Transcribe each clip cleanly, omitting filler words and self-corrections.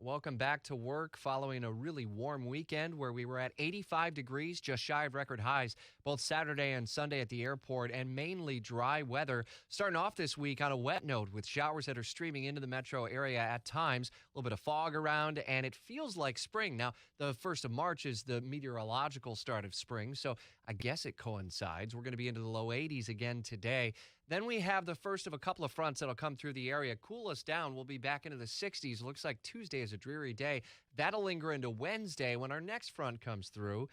Welcome back to work following a really warm weekend where we were at 85 degrees, just shy of record highs, both Saturday and Sunday at the airport, and mainly dry weather. Starting off this week on a wet note with showers that are streaming into the metro area at times, a little bit of fog around, and it feels like spring. Now, the 1st of March is the meteorological start of spring, so I guess it coincides. We're going to be into the low 80s again today. Then we have the first of a couple of fronts that'll come through the area. Cool us down. We'll be back into the 60s. Looks like Tuesday is a dreary day. That'll linger into Wednesday when our next front comes through.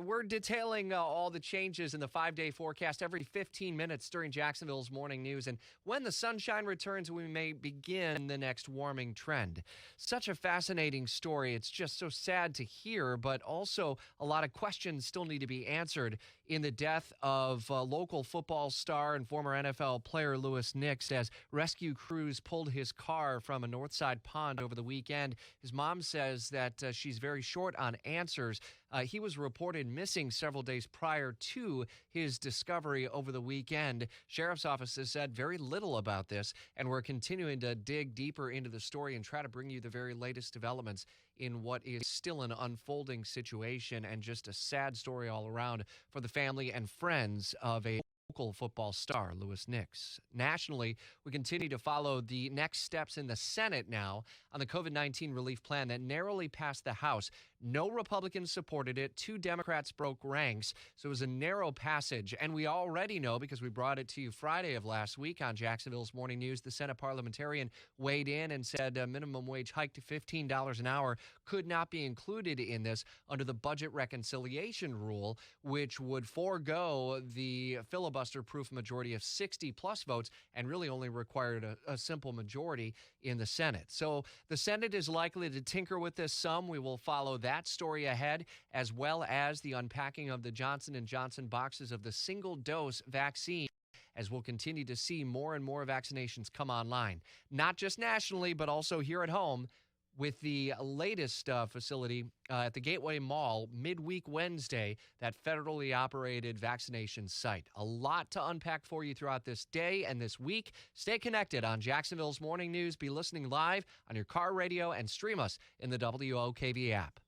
We're detailing all the changes in the 5-day forecast every 15 minutes during Jacksonville's morning news. And when the sunshine returns, we may begin the next warming trend. Such a fascinating story. It's just so sad to hear, but also a lot of questions still need to be answered in the death of local football star and former NFL player Louis Nix as rescue crews pulled his car from a Northside pond over the weekend. His mom says that she's very short on answers. He was reported missing several days prior to his discovery over the weekend. Sheriff's office has said very little about this, and we're continuing to dig deeper into the story and try to bring you the very latest developments in what is still an unfolding situation and just a sad story all around for the family and friends of a local football star, Louis Nix. Nationally, we continue to follow the next steps in the Senate now on the COVID-19 relief plan that narrowly passed the House. No Republicans supported it. 2 Democrats broke ranks. So it was a narrow passage. And we already know, because we brought it to you Friday of last week on Jacksonville's Morning News, the Senate parliamentarian weighed in and said a minimum wage hike to $15 an hour could not be included in this under the budget reconciliation rule, which would forego the filibuster-proof majority of 60-plus votes and really only required a simple majority in the Senate. So the Senate is likely to tinker with this some. We will follow that story ahead, as well as the unpacking of the Johnson & Johnson boxes of the single-dose vaccine, as we'll continue to see more and more vaccinations come online, not just nationally, but also here at home with the latest facility at the Gateway Mall midweek Wednesday, that federally operated vaccination site. A lot to unpack for you throughout this day and this week. Stay connected on Jacksonville's Morning News. Be listening live on your car radio and stream us in the WOKV app.